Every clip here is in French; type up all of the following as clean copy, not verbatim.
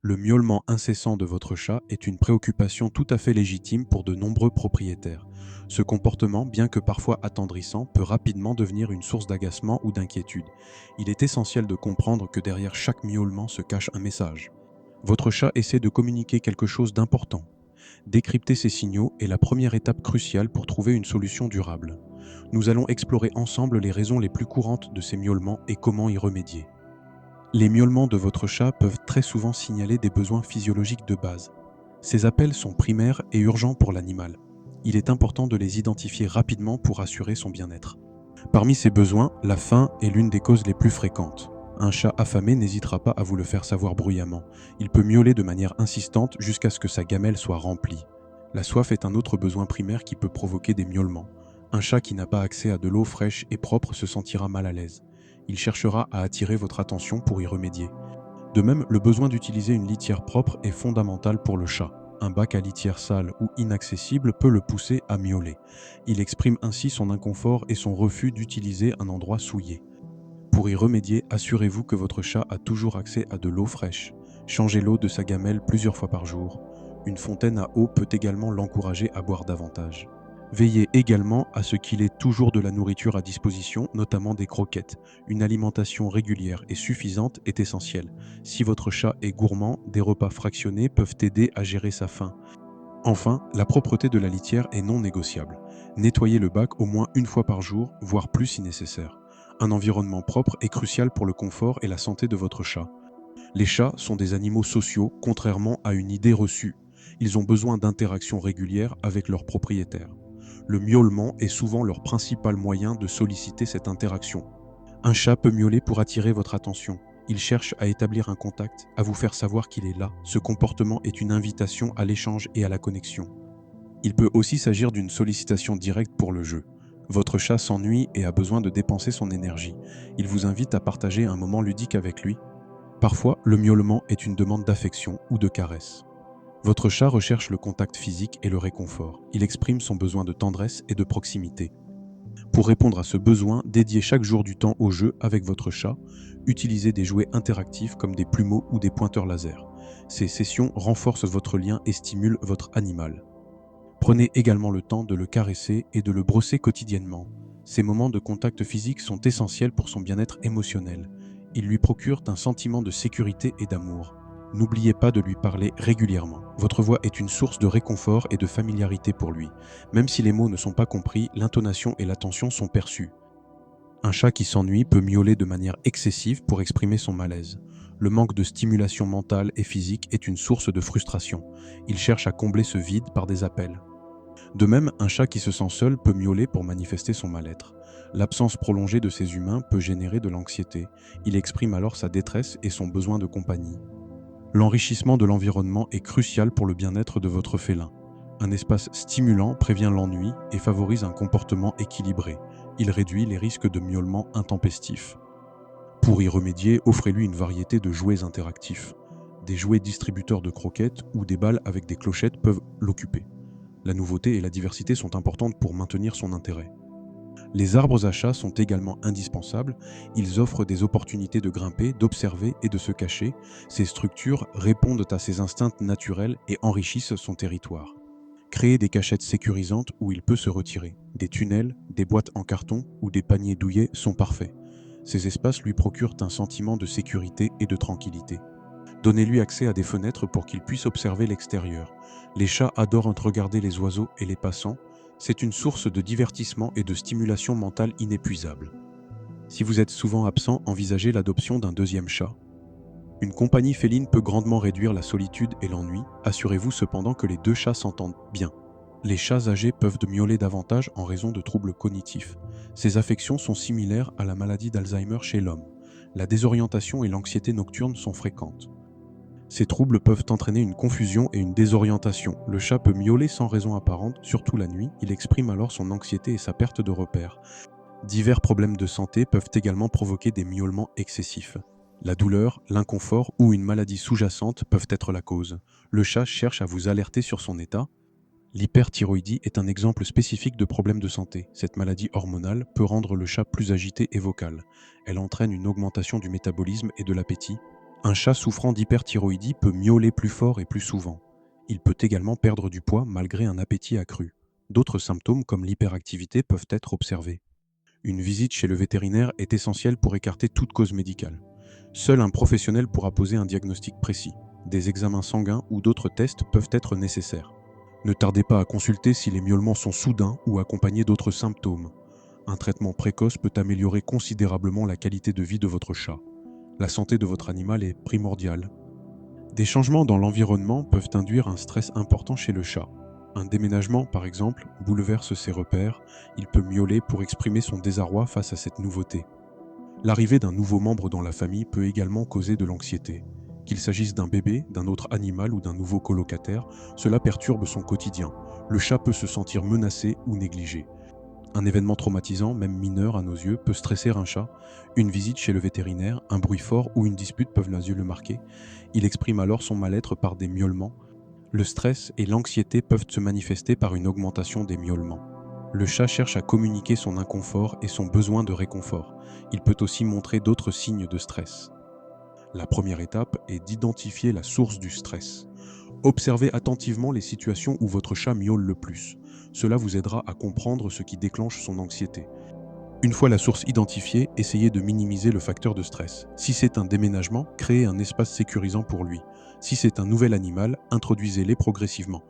Le miaulement incessant de votre chat est une préoccupation tout à fait légitime pour de nombreux propriétaires. Ce comportement, bien que parfois attendrissant, peut rapidement devenir une source d'agacement ou d'inquiétude. Il est essentiel de comprendre que derrière chaque miaulement se cache un message. Votre chat essaie de communiquer quelque chose d'important. Décrypter ces signaux est la première étape cruciale pour trouver une solution durable. Nous allons explorer ensemble les raisons les plus courantes de ces miaulements et comment y remédier. Les miaulements de votre chat peuvent très souvent signaler des besoins physiologiques de base. Ces appels sont primaires et urgents pour l'animal. Il est important de les identifier rapidement pour assurer son bien-être. Parmi ces besoins, la faim est l'une des causes les plus fréquentes. Un chat affamé n'hésitera pas à vous le faire savoir bruyamment. Il peut miauler de manière insistante jusqu'à ce que sa gamelle soit remplie. La soif est un autre besoin primaire qui peut provoquer des miaulements. Un chat qui n'a pas accès à de l'eau fraîche et propre se sentira mal à l'aise. Il cherchera à attirer votre attention pour y remédier. De même, le besoin d'utiliser une litière propre est fondamental pour le chat. Un bac à litière sale ou inaccessible peut le pousser à miauler. Il exprime ainsi son inconfort et son refus d'utiliser un endroit souillé. Pour y remédier, assurez-vous que votre chat a toujours accès à de l'eau fraîche. Changez l'eau de sa gamelle plusieurs fois par jour. Une fontaine à eau peut également l'encourager à boire davantage. Veillez également à ce qu'il ait toujours de la nourriture à disposition, notamment des croquettes. Une alimentation régulière et suffisante est essentielle. Si votre chat est gourmand, des repas fractionnés peuvent aider à gérer sa faim. Enfin, la propreté de la litière est non négociable. Nettoyez le bac au moins une fois par jour, voire plus si nécessaire. Un environnement propre est crucial pour le confort et la santé de votre chat. Les chats sont des animaux sociaux, contrairement à une idée reçue. Ils ont besoin d'interactions régulières avec leurs propriétaires. Le miaulement est souvent leur principal moyen de solliciter cette interaction. Un chat peut miauler pour attirer votre attention. Il cherche à établir un contact, à vous faire savoir qu'il est là. Ce comportement est une invitation à l'échange et à la connexion. Il peut aussi s'agir d'une sollicitation directe pour le jeu. Votre chat s'ennuie et a besoin de dépenser son énergie. Il vous invite à partager un moment ludique avec lui. Parfois, le miaulement est une demande d'affection ou de caresse. Votre chat recherche le contact physique et le réconfort. Il exprime son besoin de tendresse et de proximité. Pour répondre à ce besoin, dédiez chaque jour du temps au jeu avec votre chat. Utilisez des jouets interactifs comme des plumeaux ou des pointeurs laser. Ces sessions renforcent votre lien et stimulent votre animal. Prenez également le temps de le caresser et de le brosser quotidiennement. Ces moments de contact physique sont essentiels pour son bien-être émotionnel. Ils lui procurent un sentiment de sécurité et d'amour. N'oubliez pas de lui parler régulièrement. Votre voix est une source de réconfort et de familiarité pour lui. Même si les mots ne sont pas compris, l'intonation et l'attention sont perçues. Un chat qui s'ennuie peut miauler de manière excessive pour exprimer son malaise. Le manque de stimulation mentale et physique est une source de frustration. Il cherche à combler ce vide par des appels. De même, un chat qui se sent seul peut miauler pour manifester son mal-être. L'absence prolongée de ces humains peut générer de l'anxiété. Il exprime alors sa détresse et son besoin de compagnie. L'enrichissement de l'environnement est crucial pour le bien-être de votre félin. Un espace stimulant prévient l'ennui et favorise un comportement équilibré. Il réduit les risques de miaulement intempestifs. Pour y remédier, offrez-lui une variété de jouets interactifs. Des jouets distributeurs de croquettes ou des balles avec des clochettes peuvent l'occuper. La nouveauté et la diversité sont importantes pour maintenir son intérêt. Les arbres à chat sont également indispensables. Ils offrent des opportunités de grimper, d'observer et de se cacher. Ces structures répondent à ses instincts naturels et enrichissent son territoire. Créez des cachettes sécurisantes où il peut se retirer. Des tunnels, des boîtes en carton ou des paniers douillets sont parfaits. Ces espaces lui procurent un sentiment de sécurité et de tranquillité. Donnez-lui accès à des fenêtres pour qu'il puisse observer l'extérieur. Les chats adorent regarder les oiseaux et les passants. C'est une source de divertissement et de stimulation mentale inépuisable. Si vous êtes souvent absent, envisagez l'adoption d'un deuxième chat. Une compagnie féline peut grandement réduire la solitude et l'ennui. Assurez-vous cependant que les deux chats s'entendent bien. Les chats âgés peuvent miauler davantage en raison de troubles cognitifs. Ces affections sont similaires à la maladie d'Alzheimer chez l'homme. La désorientation et l'anxiété nocturne sont fréquentes. Ces troubles peuvent entraîner une confusion et une désorientation. Le chat peut miauler sans raison apparente, surtout la nuit. Il exprime alors son anxiété et sa perte de repères. Divers problèmes de santé peuvent également provoquer des miaulements excessifs. La douleur, l'inconfort ou une maladie sous-jacente peuvent être la cause. Le chat cherche à vous alerter sur son état. L'hyperthyroïdie est un exemple spécifique de problème de santé. Cette maladie hormonale peut rendre le chat plus agité et vocal. Elle entraîne une augmentation du métabolisme et de l'appétit. Un chat souffrant d'hyperthyroïdie peut miauler plus fort et plus souvent. Il peut également perdre du poids malgré un appétit accru. D'autres symptômes comme l'hyperactivité peuvent être observés. Une visite chez le vétérinaire est essentielle pour écarter toute cause médicale. Seul un professionnel pourra poser un diagnostic précis. Des examens sanguins ou d'autres tests peuvent être nécessaires. Ne tardez pas à consulter si les miaulements sont soudains ou accompagnés d'autres symptômes. Un traitement précoce peut améliorer considérablement la qualité de vie de votre chat. La santé de votre animal est primordiale. Des changements dans l'environnement peuvent induire un stress important chez le chat. Un déménagement, par exemple, bouleverse ses repères, il peut miauler pour exprimer son désarroi face à cette nouveauté. L'arrivée d'un nouveau membre dans la famille peut également causer de l'anxiété. Qu'il s'agisse d'un bébé, d'un autre animal ou d'un nouveau colocataire, cela perturbe son quotidien. Le chat peut se sentir menacé ou négligé. Un événement traumatisant, même mineur à nos yeux, peut stresser un chat. Une visite chez le vétérinaire, un bruit fort ou une dispute peuvent nos yeux le marquer. Il exprime alors son mal-être par des miaulements. Le stress et l'anxiété peuvent se manifester par une augmentation des miaulements. Le chat cherche à communiquer son inconfort et son besoin de réconfort. Il peut aussi montrer d'autres signes de stress. La première étape est d'identifier la source du stress. Observez attentivement les situations où votre chat miaule le plus. Cela vous aidera à comprendre ce qui déclenche son anxiété. Une fois la source identifiée, essayez de minimiser le facteur de stress. Si c'est un déménagement, créez un espace sécurisant pour lui. Si c'est un nouvel animal, introduisez-les progressivement.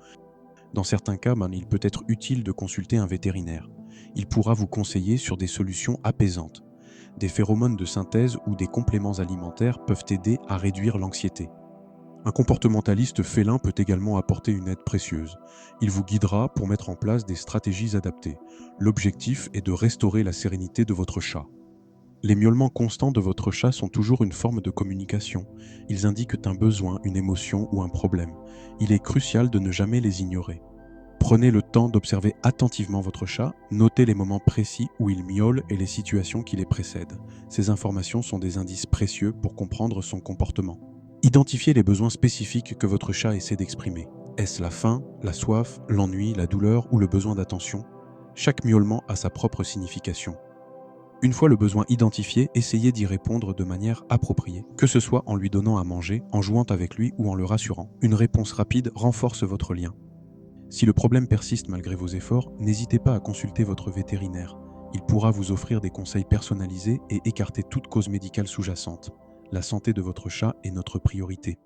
Dans certains cas, il peut être utile de consulter un vétérinaire. Il pourra vous conseiller sur des solutions apaisantes. Des phéromones de synthèse ou des compléments alimentaires peuvent aider à réduire l'anxiété. Un comportementaliste félin peut également apporter une aide précieuse. Il vous guidera pour mettre en place des stratégies adaptées. L'objectif est de restaurer la sérénité de votre chat. Les miaulements constants de votre chat sont toujours une forme de communication. Ils indiquent un besoin, une émotion ou un problème. Il est crucial de ne jamais les ignorer. Prenez le temps d'observer attentivement votre chat, notez les moments précis où il miaule et les situations qui les précèdent. Ces informations sont des indices précieux pour comprendre son comportement. Identifiez les besoins spécifiques que votre chat essaie d'exprimer. Est-ce la faim, la soif, l'ennui, la douleur ou le besoin d'attention? Chaque miaulement a sa propre signification. Une fois le besoin identifié, essayez d'y répondre de manière appropriée, que ce soit en lui donnant à manger, en jouant avec lui ou en le rassurant. Une réponse rapide renforce votre lien. Si le problème persiste malgré vos efforts, n'hésitez pas à consulter votre vétérinaire. Il pourra vous offrir des conseils personnalisés et écarter toute cause médicale sous-jacente. La santé de votre chat est notre priorité.